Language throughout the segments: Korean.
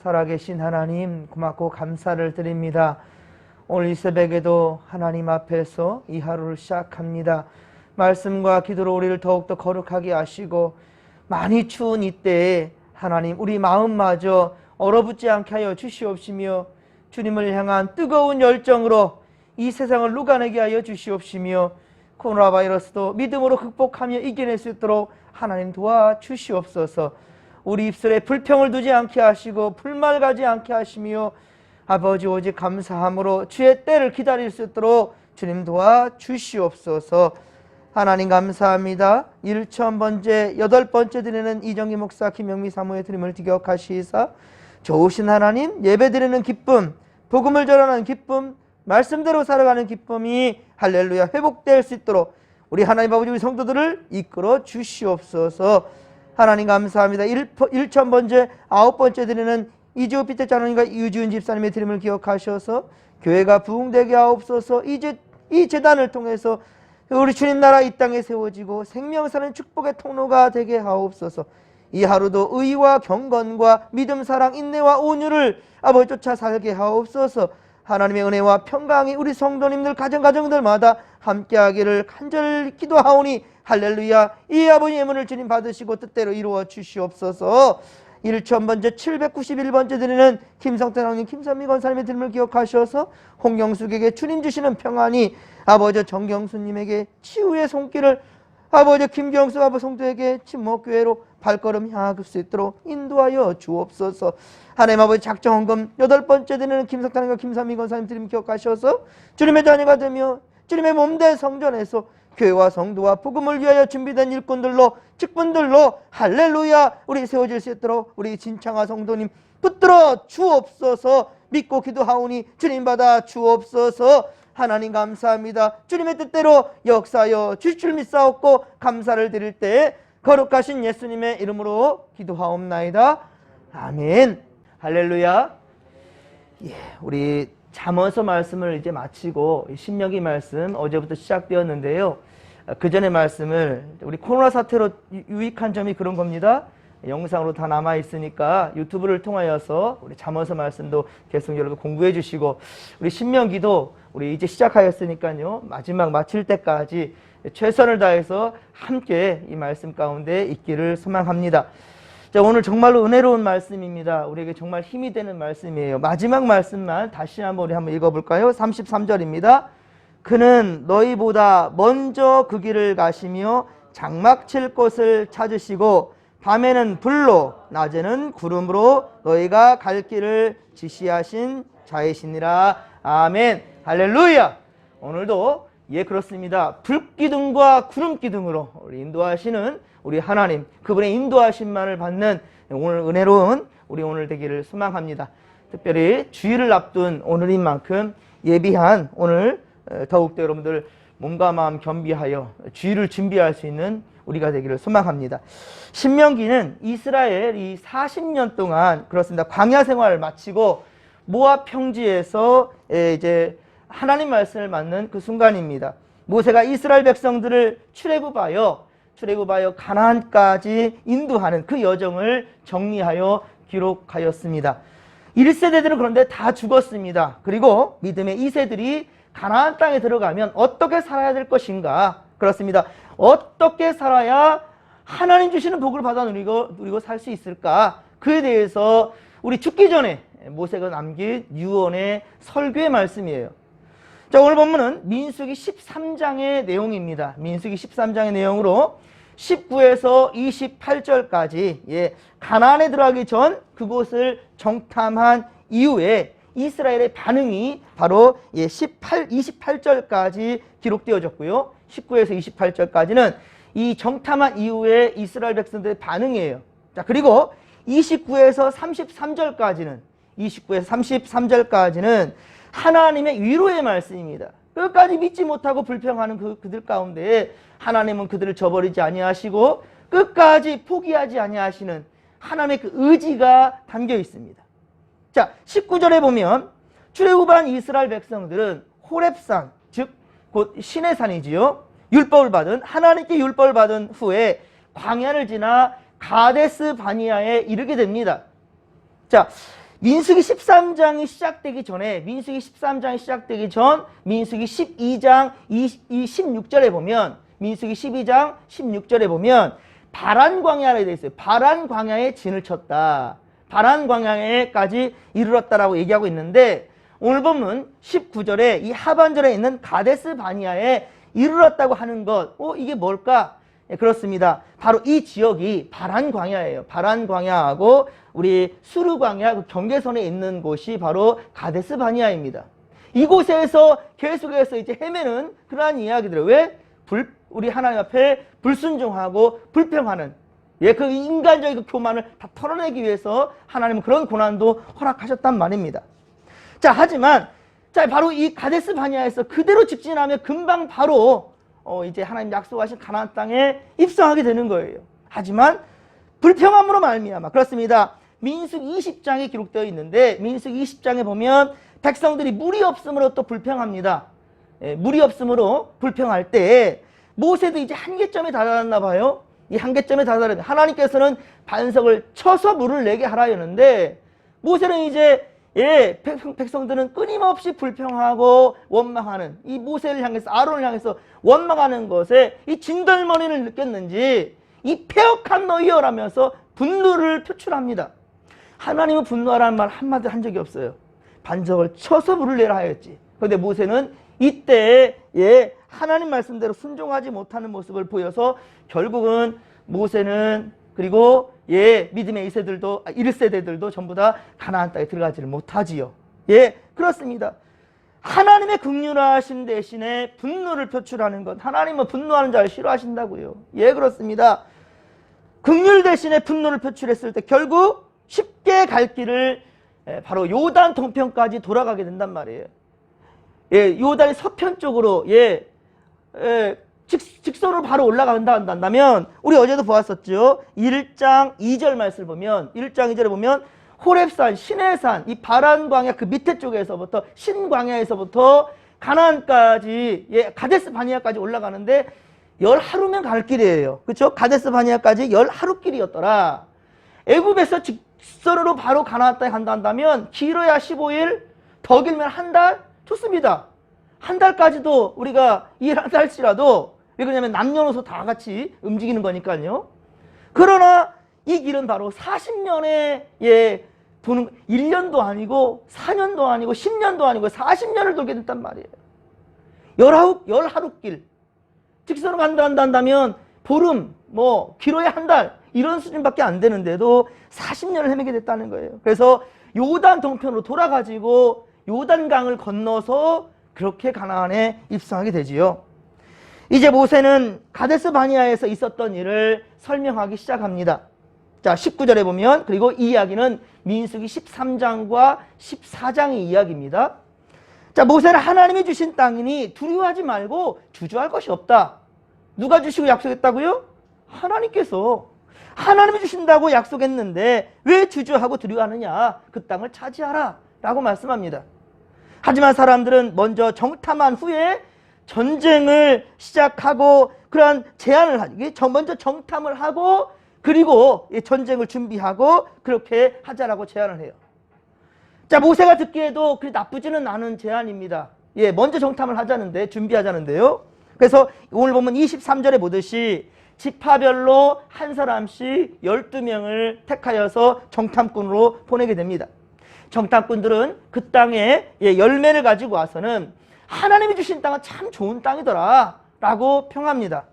살아계신 하나님 고맙고 감사를 드립니다. 오늘 이 새벽에도 하나님 앞에서 이 하루를 시작합니다. 말씀과 기도로 우리를 더욱더 거룩하게 하시고 많이 추운 이때에 하나님 우리 마음마저 얼어붙지 않게 하여 주시옵시며 주님을 향한 뜨거운 열정으로 이 세상을 녹아내게 하여 주시옵시며 코로나 바이러스도 믿음으로 극복하며 이겨낼 수 있도록 하나님 도와주시옵소서. 우리 입술에 불평을 두지 않게 하시고 불말 가지 않게 하시며 아버지 오직 감사함으로 주의 때를 기다릴 수 있도록 주님 도와주시옵소서. 하나님 감사합니다. 1000번째 8번째 드리는 이정기 목사 김영미 사모의 드림을 기억하시사 좋으신 하나님 예배드리는 기쁨, 복음을 전하는 기쁨, 말씀대로 살아가는 기쁨이 할렐루야 회복될 수 있도록 우리 하나님 아버지 우리 성도들을 이끌어 주시옵소서. 하나님 감사합니다. 1000번째 9번째 드리는 이지호 피터 장로님과 유지훈 집사님의 드림을 기억하셔서 교회가 부흥되게 하옵소서. 이 재단을 통해서 우리 주님 나라 이 땅에 세워지고 생명사는 축복의 통로가 되게 하옵소서. 이 하루도 의와 경건과 믿음, 사랑, 인내와 온유를 아버지 쫓아 살게 하옵소서. 하나님의 은혜와 평강이 우리 성도님들 가정들마다 함께하기를 간절히 기도하오니 할렐루야. 이 아버지의 문을 주님 받으시고 뜻대로 이루어 주시옵소서. 1000번째 791번째 드리는 김성태 장로님 김선미 권사님의 드림을 기억하셔서 홍경숙에게 주님 주시는 평안이 아버지 정경수님에게 치유의 손길을 아버지 김경수 아버지 성도에게 침묵교회로 발걸음 향할 수 있도록 인도하여 주옵소서. 하나님 아버지 작정헌금 8번째 드리는 김석탄과 김선미 권사님 드림 기억하셔서 주님의 자녀가 되며 주님의 몸된 성전에서 교회와 성도와 복음을 위하여 준비된 일꾼들로 직분들로 할렐루야 우리 세워질 수 있도록 우리 진창아 성도님 붙들어 주옵소서. 믿고 기도하오니 주님 받아 주옵소서. 하나님 감사합니다. 주님의 뜻대로 역사하여 주실 줄 믿사옵고 감사를 드릴 때 거룩하신 예수님의 이름으로 기도하옵나이다. 아멘. 할렐루야. 예, 우리 잠언서 말씀을 이제 마치고 신명기 말씀 어제부터 시작되었는데요. 그 전의 말씀을 우리 코로나 사태로 유익한 점이 그런 겁니다. 영상으로 다 남아 있으니까 유튜브를 통하여서 우리 잠언서 말씀도 계속 여러분 공부해 주시고 우리 신명기도 우리 이제 시작하였으니까요. 마지막 마칠 때까지 최선을 다해서 함께 이 말씀 가운데 있기를 소망합니다. 자, 오늘 정말로 은혜로운 말씀입니다. 우리에게 정말 힘이 되는 말씀이에요. 마지막 말씀만 다시 한번 우리 한번 읽어볼까요? 33절입니다. 그는 너희보다 먼저 그 길을 가시며 장막 칠 곳을 찾으시고 밤에는 불로 낮에는 구름으로 너희가 갈 길을 지시하신 자이시니라. 아멘. 할렐루야. 오늘도 예 그렇습니다. 불기둥과 구름기둥으로 우리 인도하시는 우리 하나님 그분의 인도하심만을 받는 오늘 은혜로운 우리 오늘 되기를 소망합니다. 특별히 주일을 앞둔 오늘인 만큼 예비한 오늘 더욱더 여러분들 몸과 마음 겸비하여 주일을 준비할 수 있는 우리가 되기를 소망합니다. 신명기는 이스라엘이 40년 동안 그렇습니다. 광야 생활을 마치고 모압 평지에서 이제 하나님 말씀을 받는 그 순간입니다. 모세가 이스라엘 백성들을 출애굽하여 가나안까지 인도하는 그 여정을 정리하여 기록하였습니다. 1세대들은 그런데 다 죽었습니다. 그리고 믿음의 2세들이 가나안 땅에 들어가면 어떻게 살아야 될 것인가? 그렇습니다. 어떻게 살아야 하나님 주시는 복을 받아 누리고 살 수 있을까? 그에 대해서 우리 죽기 전에 모세가 남긴 유언의 설교의 말씀이에요. 자, 오늘 본문은 민수기 13장의 내용입니다. 민수기 13장의 내용으로 19에서 28절까지 가나안에 들어가기 전 그곳을 정탐한 이후에 이스라엘의 반응이 바로 28절까지 기록되어졌고요. 19에서 28절까지는 이 정탐한 이후에 이스라엘 백성들의 반응이에요. 자, 그리고 29에서 33절까지는 하나님의 위로의 말씀입니다. 끝까지 믿지 못하고 불평하는 그들 가운데 하나님은 그들을 저버리지 아니하시고 끝까지 포기하지 아니하시는 하나님의 그 의지가 담겨 있습니다. 자, 19절에 보면 출애굽한 이스라엘 백성들은 호렙산, 즉 곧 신의 산이지요. 하나님께 율법을 받은 후에 광야를 지나 가데스 바니아에 이르게 됩니다. 자, 민수기 13장이 시작되기 전에, 민수기 13장이 시작되기 전 민수기 12장 16절에 보면, 민수기 12장 16절에 보면 바란 광야라고 되어 있어요. 바란 광야에 진을 쳤다. 바란 광야에까지 이르렀다라고 얘기하고 있는데, 오늘 본문 19절에 이 하반절에 있는 가데스 바니아에 이르렀다고 하는 것, 이게 뭘까? 예, 그렇습니다. 바로 이 지역이 바란 광야예요. 바란 광야하고 우리 수르 광야 그 경계선에 있는 곳이 바로 가데스 바니아입니다. 이곳에서 계속해서 이제 헤매는 그러한 이야기들을, 왜? 우리 하나님 앞에 불순종하고 불평하는, 예, 그 인간적인 그 교만을 다 털어내기 위해서 하나님은 그런 고난도 허락하셨단 말입니다. 자, 하지만 자, 바로 이 가데스 바니아에서 그대로 직진하면 금방 바로 이제 하나님 약속하신 가나안 땅에 입성하게 되는 거예요. 하지만 불평함으로 말미암아, 그렇습니다. 민수기 20장에 기록되어 있는데, 민수기 20장에 보면 백성들이 물이 없음으로 또 불평합니다. 예, 물이 없음으로 불평할 때 모세도 이제 한계점에 다다랐나 봐요. 이 한계점에 다다르면 하나님께서는 반석을 쳐서 물을 내게 하라 했는데, 모세는 이제 백성들은 끊임없이 불평하고 원망하는, 이 모세를 향해서, 아론을 향해서 원망하는 것에 이 진덜머리를 느꼈는지 이 패역한 너희여라면서 분노를 표출합니다. 하나님은 분노하라는 말 한마디 한 적이 없어요. 반석을 쳐서 물을 내라 하였지. 그런데 모세는 이때 하나님 말씀대로 순종하지 못하는 모습을 보여서 결국은 모세는, 그리고 믿음의 1세대들도 전부 다 가나안 땅에 들어가지를 못하지요. 그렇습니다. 하나님의 긍휼하심 대신에 분노를 표출하는 것, 하나님은 분노하는 자를 싫어하신다고요. 그렇습니다. 긍휼 대신에 분노를 표출했을 때 결국 쉽게 갈 길을 바로 요단 동편까지 돌아가게 된단 말이에요. 요단의 서편 쪽으로 직선으로 바로 올라간다 한다면, 우리 어제도 보았었죠. 1장 2절 말씀을 보면, 1장 2절에 보면 호렙산, 시내산, 이 바란 광야 그 밑에 쪽에서부터, 신광야에서부터 가나안까지, 가데스 바니아까지 올라가는데 10하루면 갈 길이에요. 그렇죠? 가데스 바니아까지 10하루길이었더라. 애굽에서 직선으로 바로 가나안 땅에 간다 한다면 길어야 15일, 더 길면 한 달? 좋습니다. 한 달까지도 우리가 일한다 할지라도, 왜 그러냐면 남녀노소 다 같이 움직이는 거니까요. 그러나 이 길은 바로 40년에 도는, 1년도 아니고 4년도 아니고 10년도 아니고 40년을 돌게 됐단 말이에요. 10하루길. 직선으로 간다 한다면 보름, 길어야 한 달, 이런 수준밖에 안 되는데도 40년을 헤매게 됐다는 거예요. 그래서 요단 동편으로 돌아가지고 요단강을 건너서 그렇게 가나안에 입성하게 되지요. 이제 모세는 가데스 바니아에서 있었던 일을 설명하기 시작합니다. 자, 19절에 보면, 그리고 이 이야기는 민수기 13장과 14장의 이야기입니다. 자, 모세는 하나님이 주신 땅이니 두려워하지 말고 주저할 것이 없다. 누가 주시고 약속했다고요? 하나님께서. 하나님이 주신다고 약속했는데 왜 주저하고 두려워하느냐? 그 땅을 차지하라 라고 말씀합니다. 하지만 사람들은 먼저 정탐한 후에 전쟁을 시작하고, 그러한 제안을 하기, 먼저 정탐을 하고, 그리고 전쟁을 준비하고 그렇게 하자라고 제안을 해요. 자, 모세가 듣기에도 그리 나쁘지는 않은 제안입니다. 먼저 정탐을 하자는데, 준비하자는데요. 그래서 오늘 보면 23절에 보듯이 지파별로 한 사람씩 12명을 택하여서 정탐꾼으로 보내게 됩니다. 정탐꾼들은 그 땅에 열매를 가지고 와서는 하나님이 주신 땅은 참 좋은 땅이더라 라고 평합니다.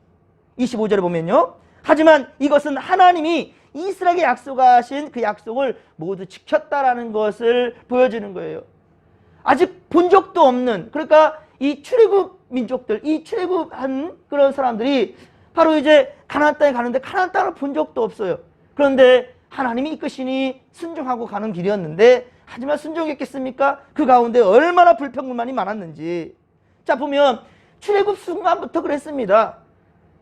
25절에 보면요. 하지만 이것은 하나님이 이스라엘에게 약속하신 그 약속을 모두 지켰다라는 것을 보여주는 거예요. 아직 본 적도 없는, 그러니까 이 출애굽 민족들, 이 출애굽한 그런 사람들이 바로 이제 가나안 땅에 가는데 가나안 땅을 본 적도 없어요. 그런데 하나님이 이끄시니 순종하고 가는 길이었는데, 하지만 순종했겠습니까? 그 가운데 얼마나 불평불만이 많았는지. 자, 보면 출애굽 순간부터 그랬습니다.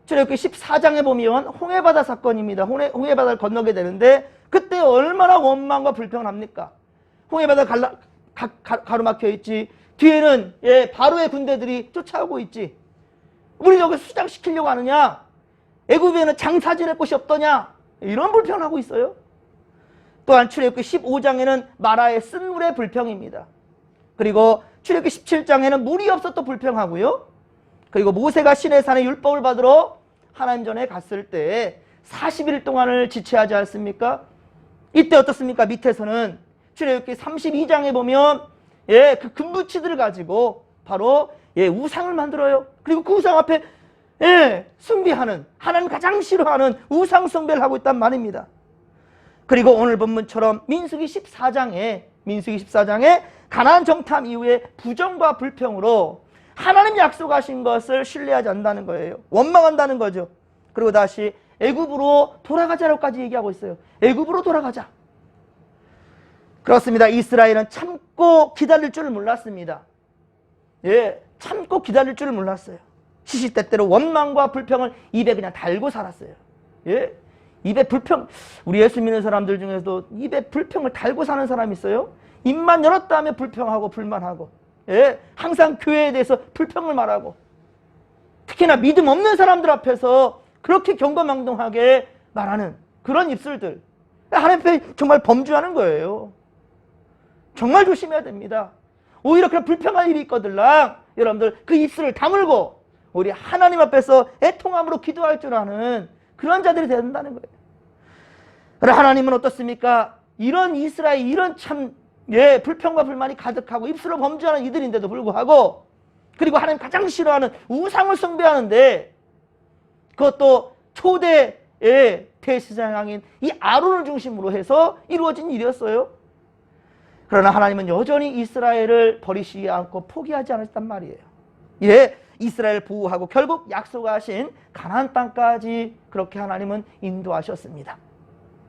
출애굽기 14장에 보면 홍해바다 사건입니다. 홍해바다를 건너게 되는데 그때 얼마나 원망과 불평을 합니까? 홍해바다 가로막혀 있지. 뒤에는 바로의 군대들이 쫓아오고 있지. 우리 여기 수장시키려고 하느냐? 애굽에는 장사 지낼 곳이 없더냐? 이런 불평을 하고 있어요. 또한 출애굽기 15장에는 마라의 쓴물의 불평입니다. 그리고 출애굽기 17장에는 물이 없어 또 불평하고요. 그리고 모세가 시내산에 율법을 받으러 하나님 전에 갔을 때 40일 동안을 지체하지 않습니까? 이때 어떻습니까? 밑에서는 출애굽기 32장에 보면 그 금붙이들을 가지고 바로 우상을 만들어요. 그리고 그 우상 앞에 숭배하는, 하나님 가장 싫어하는 우상 숭배를 하고 있단 말입니다. 그리고 오늘 본문처럼 민수기 14장에 가나안 정탐 이후에 부정과 불평으로 하나님 약속하신 것을 신뢰하지 않는다는 거예요. 원망한다는 거죠. 그리고 다시 애굽으로 돌아가자라고까지 얘기하고 있어요. 애굽으로 돌아가자. 그렇습니다. 이스라엘은 참고 기다릴 줄을 몰랐습니다. 참고 기다릴 줄을 몰랐어요. 시시때때로 원망과 불평을 입에 그냥 달고 살았어요. 입에 불평, 우리 예수 믿는 사람들 중에서도 입에 불평을 달고 사는 사람이 있어요. 입만 열었다 하면 불평하고 불만하고, 항상 교회에 대해서 불평을 말하고, 특히나 믿음 없는 사람들 앞에서 그렇게 경거망동하게 말하는 그런 입술들, 하나님 앞에 정말 범죄하는 거예요. 정말 조심해야 됩니다. 오히려 그런 불평할 일이 있거들랑 여러분들 그 입술을 다물고 우리 하나님 앞에서 애통함으로 기도할 줄 아는 그런 자들이 되어야 된다는 거예요. 그러나 하나님은 어떻습니까? 이런 이스라엘, 이런 참 불평과 불만이 가득하고 입술로 범죄하는 이들인데도 불구하고, 그리고 하나님 가장 싫어하는 우상을 숭배하는데, 그것도 초대 대제사장인 이 아론을 중심으로 해서 이루어진 일이었어요. 그러나 하나님은 여전히 이스라엘을 버리시지 않고 포기하지 않으셨단 말이에요. 이스라엘을 보호하고 결국 약속하신 가나안 땅까지 그렇게 하나님은 인도하셨습니다.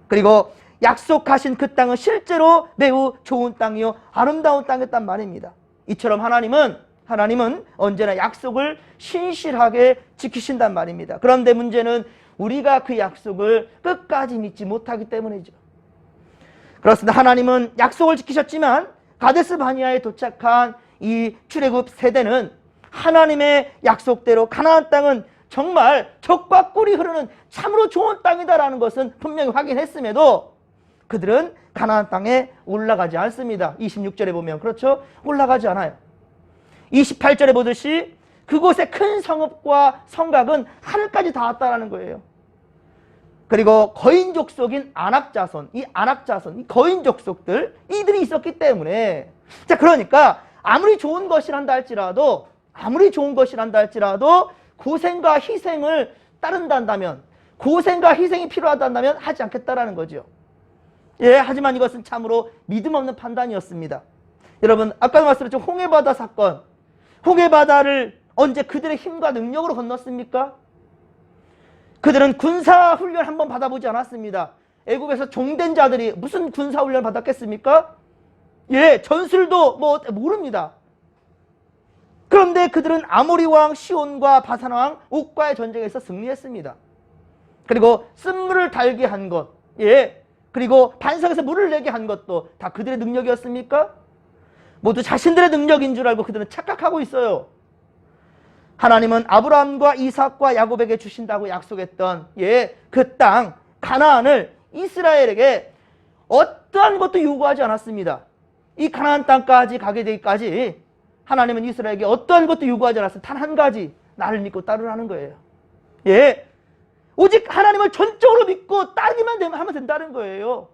그리고 약속하신 그 땅은 실제로 매우 좋은 땅이요 아름다운 땅이었단 말입니다. 이처럼 하나님은 언제나 약속을 신실하게 지키신단 말입니다. 그런데 문제는 우리가 그 약속을 끝까지 믿지 못하기 때문이죠. 그렇습니다. 하나님은 약속을 지키셨지만 가데스 바니아에 도착한 이 출애굽 세대는 하나님의 약속대로 가나안 땅은 정말 젖과 꿀이 흐르는 참으로 좋은 땅이다라는 것은 분명히 확인했음에도 그들은 가나안 땅에 올라가지 않습니다. 26절에 보면 그렇죠? 올라가지 않아요. 28절에 보듯이 그곳의 큰 성읍과 성곽은 하늘까지 닿았다라는 거예요. 그리고 거인 족속인 아낙 자손, 이 거인 족속들, 이들이 있었기 때문에, 자, 그러니까 아무리 좋은 것이란다 할지라도 고생과 희생을 따른다면, 고생과 희생이 필요하다면 하지 않겠다라는 거죠. 하지만 이것은 참으로 믿음 없는 판단이었습니다. 여러분, 아까 말씀드렸죠. 홍해바다 사건. 홍해바다를 언제 그들의 힘과 능력으로 건넜습니까? 그들은 군사훈련 한번 받아보지 않았습니다. 애국에서 종된 자들이 무슨 군사훈련 받았겠습니까? 전술도 모릅니다. 그런데 그들은 아모리 왕 시온과 바산 왕 옥과의 전쟁에서 승리했습니다. 그리고 쓴물을 달게 한 것, 그리고 반석에서 물을 내게 한 것도 다 그들의 능력이었습니까? 모두 자신들의 능력인 줄 알고 그들은 착각하고 있어요. 하나님은 아브라함과 이삭과 야곱에게 주신다고 약속했던 그 땅 가나안을 이스라엘에게 어떠한 것도 요구하지 않았습니다. 이 가나안 땅까지 가게 되기까지 하나님은 이스라엘에게 어떠한 것도 요구하지 않았어요. 단 한 가지, 나를 믿고 따르라는 거예요. 오직 하나님을 전적으로 믿고 따르기만 하면 된다는 거예요.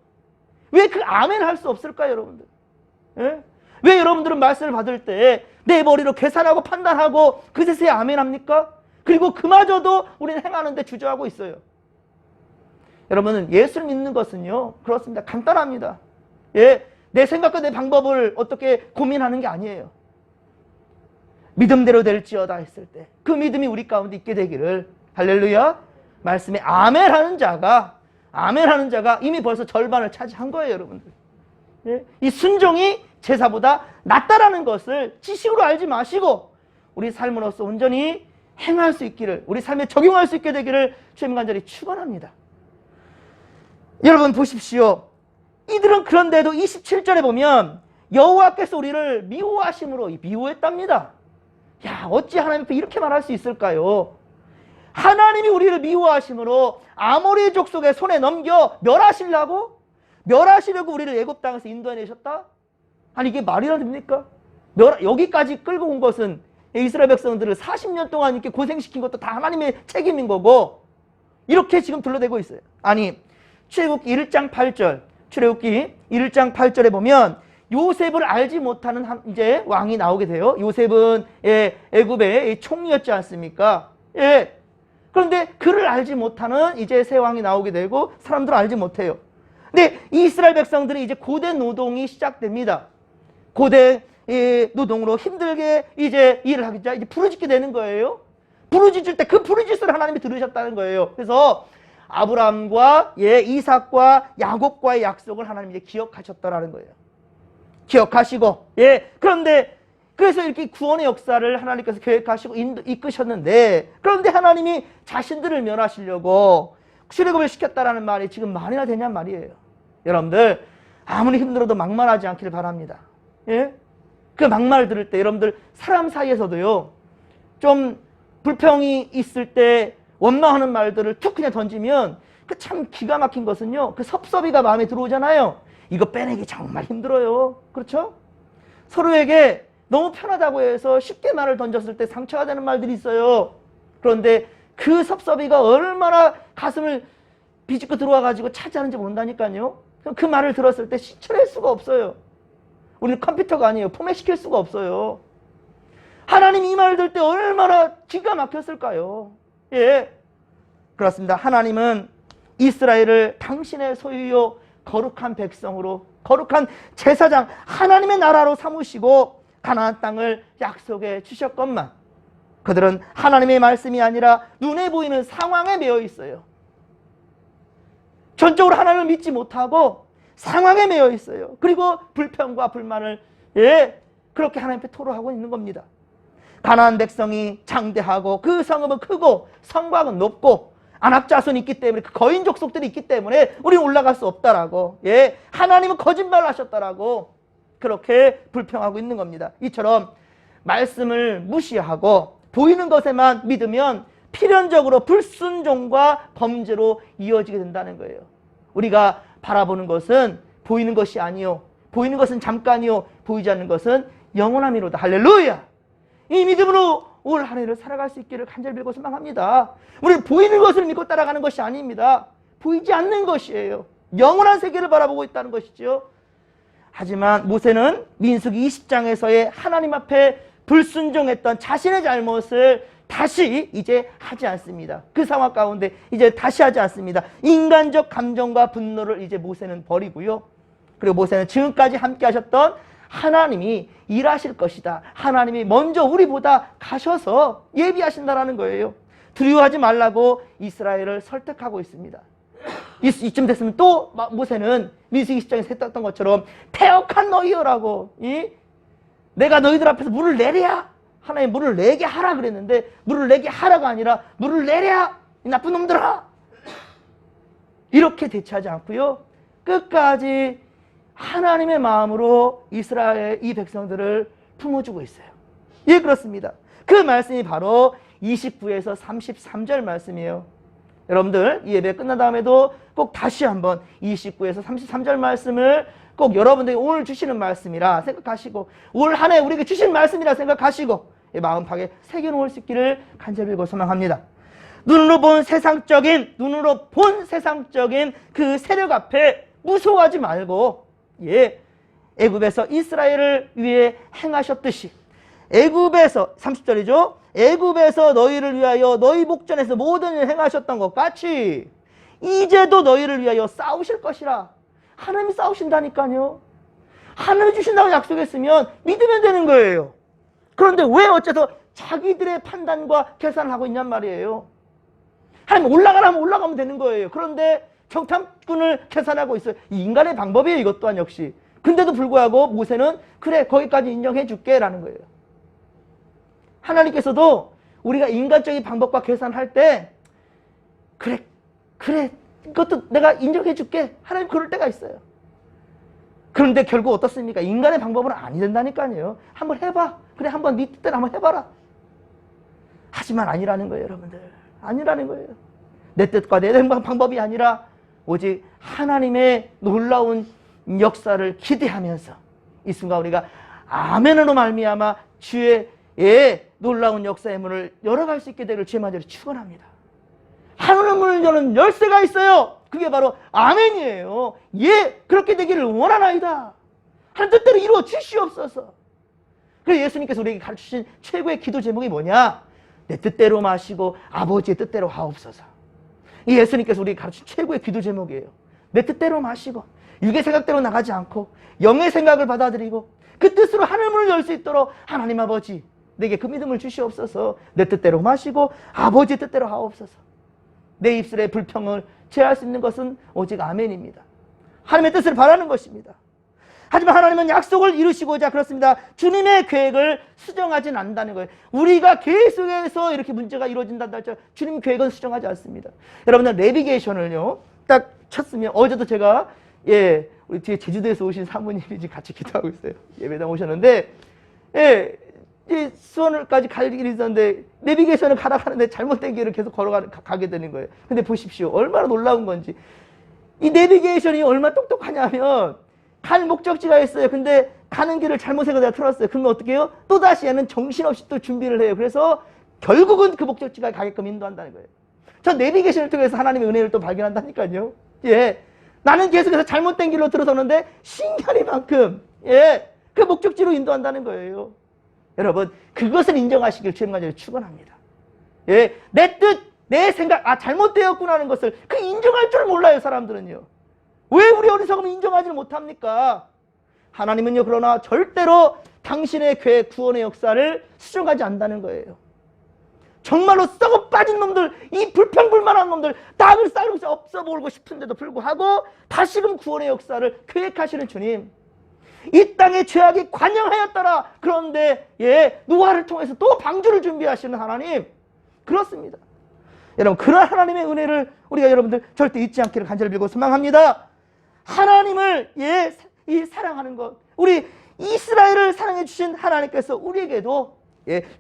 왜 그 아멘 할 수 없을까요, 여러분들? 왜 여러분들은 말씀을 받을 때 내 머리로 계산하고 판단하고 그제서야 아멘 합니까? 그리고 그마저도 우리는 행하는데 주저하고 있어요. 여러분은 예수를 믿는 것은요, 그렇습니다. 간단합니다. 내 생각과 내 방법을 어떻게 고민하는 게 아니에요. 믿음대로 될지어다 했을 때 그 믿음이 우리 가운데 있게 되기를, 할렐루야. 말씀에 아멘하는 자가 이미 벌써 절반을 차지한 거예요, 여러분들. 이 순종이 제사보다 낫다라는 것을 지식으로 알지 마시고 우리 삶으로서 온전히 행할 수 있기를, 우리 삶에 적용할 수 있게 되기를 주님 간절히 축원합니다. 여러분 보십시오. 이들은 그런데도 27절에 보면 여호와께서 우리를 미워하심으로 미워했답니다. 야, 어찌 하나님 앞에 이렇게 말할 수 있을까요? 하나님이 우리를 미워하심으로 아모리 족속의 손에 넘겨 멸하시려고? 멸하시려고 우리를 애굽 땅에서 인도해내셨다? 아니 이게 말이나 됩니까? 여기까지 끌고 온 것은 이스라엘 백성들을 40년 동안 이렇게 고생시킨 것도 다 하나님의 책임인 거고 이렇게 지금 둘러대고 있어요. 아니 출애굽기 1장 8절 출애굽기 1장 8절에 보면 요셉을 알지 못하는 이제 왕이 나오게 돼요. 요셉은 애굽의 총리였지 않습니까? 예. 그런데 그를 알지 못하는 이제 새 왕이 나오게 되고 사람들은 알지 못해요. 근데 이스라엘 백성들이 이제 고대 노동이 시작됩니다. 고대 노동으로 힘들게 이제 일을 하겠죠. 이제 부르짖게 되는 거예요. 부르짖을 때 그 부르짖을 하나님이 들으셨다는 거예요. 그래서 아브라함과 이삭과 야곱과의 약속을 하나님이 이제 기억하셨다라는 거예요. 기억하시고 그런데 그래서 이렇게 구원의 역사를 하나님께서 계획하시고 이끄셨는데 그런데 하나님이 자신들을 멸하시려고 출애굽을 시켰다라는 말이 지금 말이나 되냔 말이에요. 여러분들 아무리 힘들어도 막말하지 않기를 바랍니다. 그 막말 들을 때 여러분들 사람 사이에서도요 좀 불평이 있을 때 원망하는 말들을 툭 그냥 던지면 그 참 기가 막힌 것은요 그 섭섭이가 마음에 들어오잖아요. 이거 빼내기 정말 힘들어요. 그렇죠? 서로에게 너무 편하다고 해서 쉽게 말을 던졌을 때 상처가 되는 말들이 있어요. 그런데 그 섭섭이가 얼마나 가슴을 비집고 들어와가지고 차지하는지 모른다니까요. 그 말을 들었을 때 씻어낼 수가 없어요. 우리는 컴퓨터가 아니에요. 포맷시킬 수가 없어요. 하나님이 이 말을 들을 때 얼마나 기가 막혔을까요? 그렇습니다. 하나님은 이스라엘을 당신의 소유요 거룩한 백성으로 거룩한 제사장 하나님의 나라로 삼으시고 가나안 땅을 약속해 주셨건만 그들은 하나님의 말씀이 아니라 눈에 보이는 상황에 매여 있어요. 전적으로 하나님을 믿지 못하고 상황에 매여 있어요. 그리고 불평과 불만을 그렇게 하나님 앞에 토로하고 있는 겁니다. 가나안 백성이 장대하고 그 성읍은 크고 성곽은 높고 안악자손이 있기 때문에 그 거인 족속들이 있기 때문에 우리는 올라갈 수 없다라고 하나님은 거짓말을 하셨다라고 그렇게 불평하고 있는 겁니다. 이처럼 말씀을 무시하고 보이는 것에만 믿으면 필연적으로 불순종과 범죄로 이어지게 된다는 거예요. 우리가 바라보는 것은 보이는 것이 아니요 보이는 것은 잠깐이요 보이지 않는 것은 영원함이로다. 할렐루야. 이 믿음으로 올 한 해를 살아갈 수 있기를 간절히 빌고 소망합니다. 우리는 보이는 것을 믿고 따라가는 것이 아닙니다. 보이지 않는 것이에요. 영원한 세계를 바라보고 있다는 것이죠. 하지만 모세는 민수기 20장에서의 하나님 앞에 불순종했던 자신의 잘못을 다시 이제 하지 않습니다. 그 상황 가운데 이제 다시 하지 않습니다. 인간적 감정과 분노를 이제 모세는 버리고요. 그리고 모세는 지금까지 함께 하셨던 하나님이 일하실 것이다. 하나님이 먼저 우리보다 가셔서 예비하신다라는 거예요. 두려워하지 말라고 이스라엘을 설득하고 있습니다. 이쯤 됐으면 또 모세는 민수기 20장에서 했던 것처럼 패역한 너희여라고 내가 너희들 앞에서 물을 내랴 하나님 물을 내게 하라 그랬는데 물을 내게 하라가 아니라 물을 내랴 이 나쁜 놈들아 이렇게 대처하지 않고요 끝까지 하나님의 마음으로 이스라엘 이 백성들을 품어주고 있어요. 그렇습니다. 그 말씀이 바로 29에서 33절 말씀이에요. 여러분들 이 예배 끝난 다음에도 꼭 다시 한번 29에서 33절 말씀을 꼭 여러분들이 오늘 주시는 말씀이라 생각하시고 올 한 해 우리에게 주신 말씀이라 생각하시고 마음팍에 새겨놓을 수 있기를 간절히 빌고 소망합니다. 눈으로 본 세상적인 그 세력 앞에 무서워하지 말고 애굽에서 이스라엘을 위해 행하셨듯이 애굽에서 30절이죠. 애굽에서 너희를 위하여 너희 목전에서 모든 일을 행하셨던 것 같이 이제도 너희를 위하여 싸우실 것이라. 하나님이 싸우신다니까요. 하나님이 주신다고 약속했으면 믿으면 되는 거예요. 그런데 왜 어째서 자기들의 판단과 계산을 하고 있냔 말이에요. 하나님 올라가라면 올라가면 되는 거예요. 그런데 정탐꾼을 계산하고 있어요. 이 인간의 방법이에요. 이것 또한 역시. 근데도 불구하고 모세는 그래 거기까지 인정해 줄게 라는 거예요. 하나님께서도 우리가 인간적인 방법과 계산할 때 그래 이것도 내가 인정해 줄게. 하나님 그럴 때가 있어요. 그런데 결국 어떻습니까? 인간의 방법은 아니 된다니까요. 한번 해봐. 그래 한번 네 뜻대로 한번 해봐라. 하지만 아니라는 거예요. 여러분들. 아니라는 거예요. 내 뜻과 내 방법이 아니라 오직 하나님의 놀라운 역사를 기대하면서 이 순간 우리가 아멘으로 말미암아 주의 놀라운 역사의 문을 열어갈 수 있게 되기를 주의 만저로 축원합니다. 하늘의 문을 여는 열쇠가 있어요. 그게 바로 아멘이에요. 예, 그렇게 되기를 원하나이다. 하나님 뜻대로 이루어 주시옵소서. 그래서 예수님께서 우리에게 가르치신 최고의 기도 제목이 뭐냐? 내 뜻대로 마시고 아버지의 뜻대로 하옵소서. 이 예수님께서 우리에게 가르친 최고의 기도 제목이에요. 내 뜻대로 마시고 육의 생각대로 나가지 않고 영의 생각을 받아들이고 그 뜻으로 하늘 문을 열 수 있도록 하나님 아버지 내게 그 믿음을 주시옵소서. 내 뜻대로 마시고 아버지의 뜻대로 하옵소서. 내 입술의 불평을 제할 수 있는 것은 오직 아멘입니다. 하나님의 뜻을 바라는 것입니다. 하지만 하나님은 약속을 이루시고자 그렇습니다. 주님의 계획을 수정하진 않는다는 거예요. 우리가 계획 속에서 이렇게 문제가 이루어진다고 할지 주님 계획은 수정하지 않습니다. 여러분들 내비게이션을요 딱 쳤으면 어제도 제가 우리 뒤에 제주도에서 오신 사모님이 지금 같이 기도하고 있어요. 예배당 오셨는데 이 수원을까지 갈 길이 있었는데 내비게이션을 가다가는데 잘못된 길을 계속 걸어가게 되는 거예요. 근데 보십시오. 얼마나 놀라운 건지. 이 내비게이션이 얼마나 똑똑하냐면 갈 목적지가 있어요. 근데 가는 길을 잘못해서 내가 틀었어요. 그러면 어떻게 해요? 또다시 얘는 정신없이 또 준비를 해요. 그래서 결국은 그 목적지가 가게끔 인도한다는 거예요. 저 내비게이션을 통해서 하나님의 은혜를 또 발견한다니까요. 나는 계속해서 잘못된 길로 들어서는데 신기하니만큼 그 목적지로 인도한다는 거예요. 여러분 그것을 인정하시길 주님 간절히 축원합니다. 내 뜻, 내 생각 잘못되었구나 하는 것을 그 인정할 줄 몰라요. 사람들은요. 왜 우리 어리석음을 인정하지를 못합니까? 하나님은요 그러나 절대로 당신의 계획 구원의 역사를 수정하지 않는다는 거예요. 정말로 썩어 빠진 놈들, 이 불평불만한 놈들 닭을 쌀면서 없어버리고 싶은데도 불구하고 다시금 구원의 역사를 계획하시는 주님. 이 땅의 죄악이 관영하였더라. 그런데 노아를 통해서 또 방주를 준비하시는 하나님. 그렇습니다. 여러분 그런 하나님의 은혜를 우리가 여러분들 절대 잊지 않기를 간절히 빌고 소망합니다. 하나님을 사랑하는 것, 우리 이스라엘을 사랑해 주신 하나님께서 우리에게도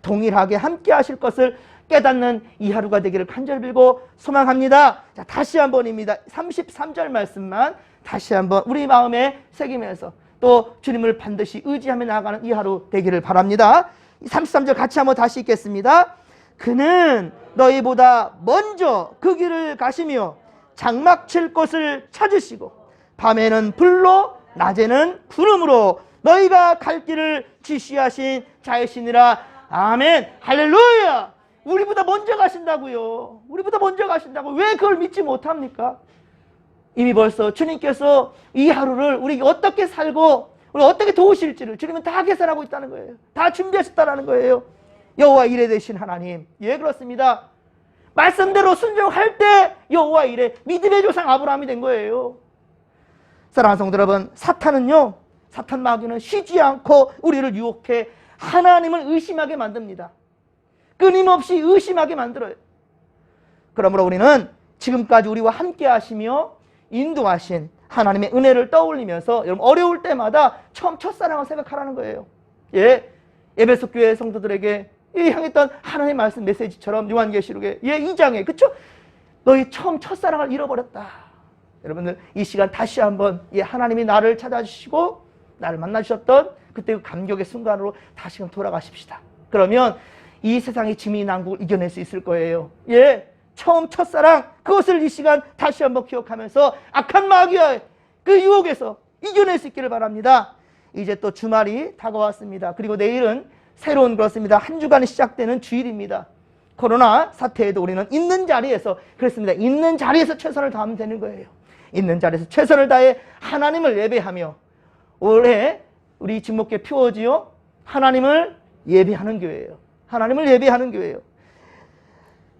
동일하게 함께 하실 것을 깨닫는 이 하루가 되기를 간절히 빌고 소망합니다. 자, 다시 한번입니다. 33절 말씀만 다시 한번 우리 마음에 새기면서 또 주님을 반드시 의지하며 나아가는 이 하루 되기를 바랍니다. 33절 같이 한번 다시 읽겠습니다. 그는 너희보다 먼저 그 길을 가시며 장막 칠 곳을 찾으시고 밤에는 불로 낮에는 구름으로 너희가 갈 길을 지시하신 자이시니라. 아멘. 할렐루야. 우리보다 먼저 가신다고요. 우리보다 먼저 가신다고. 왜 그걸 믿지 못합니까? 이미 벌써 주님께서 이 하루를 우리 어떻게 살고 우리 어떻게 도우실지를 주님은 다 계산하고 있다는 거예요. 다 준비하셨다는 거예요. 여호와 이레 되신 하나님. 그렇습니다. 말씀대로 순종할 때 여호와 이레 믿음의 조상 아브라함이 된 거예요. 사랑하는 성도 여러분, 사탄 마귀는 쉬지 않고 우리를 유혹해 하나님을 의심하게 만듭니다. 끊임없이 의심하게 만들어요. 그러므로 우리는 지금까지 우리와 함께 하시며 인도하신 하나님의 은혜를 떠올리면서 여러분 어려울 때마다 처음 첫사랑을 생각하라는 거예요. 에베소 교회 성도들에게 향했던 하나님의 말씀 메시지처럼 요한계시록의 2장에 그쵸? 너희 처음 첫사랑을 잃어버렸다. 여러분들 이 시간 다시 한번 하나님이 나를 찾아주시고 나를 만나주셨던 그때 그 감격의 순간으로 다시금 돌아가십시다. 그러면 이 세상의 지미 난국을 이겨낼 수 있을 거예요. 처음 첫사랑 그것을 이 시간 다시 한번 기억하면서 악한 마귀의 그 유혹에서 이겨낼 수 있기를 바랍니다. 이제 또 주말이 다가왔습니다. 그리고 내일은 새로운 그렇습니다. 한 주간이 시작되는 주일입니다. 코로나 사태에도 우리는 있는 자리에서 그렇습니다. 있는 자리에서 최선을 다하면 되는 거예요. 있는 자리에서 최선을 다해 하나님을 예배하며 올해 우리 진목교회 표어지요 하나님을 예배하는 교회예요. 하나님을 예배하는 교회예요.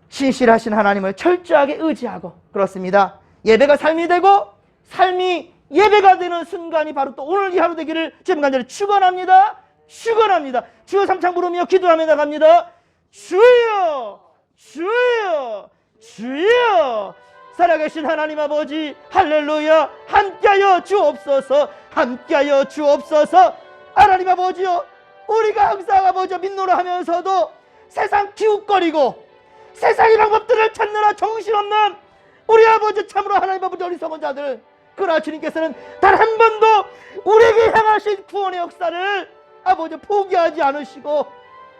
신실하신 하나님을 철저하게 의지하고 그렇습니다. 예배가 삶이 되고 삶이 예배가 되는 순간이 바로 또 오늘 이 하루 되기를 지금 간절히 축원합니다. 축원합니다. 주여 삼창 부르며 기도하며 나갑니다. 주여 주여 주여. 살아계신 하나님 아버지 할렐루야. 함께하여 주옵소서. 함께하여 주옵소서. 하나님 아버지요, 우리가 항상 아버지 믿노라 하면서도 세상 기웃거리고 세상의 방법들을 찾느라 정신없는 우리 아버지 참으로 하나님 아버지 어리석은 자들, 그러나 주님께서는 단 한 번도 우리에게 향하신 구원의 역사를 아버지 포기하지 않으시고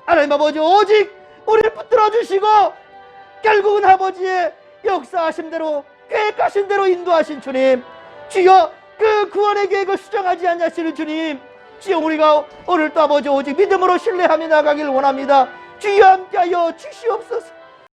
하나님 아버지 오직 우리를 붙들어 주시고 결국은 아버지의 역사하신 대로 계획하신 대로 인도하신 주님, 주여 그 구원의 계획을 수정하지 않으시는 주님, 주여 우리가 오늘 또 아버지 오직 믿음으로 신뢰하며 나가길 원합니다. 주여 함께하여 주시옵소서.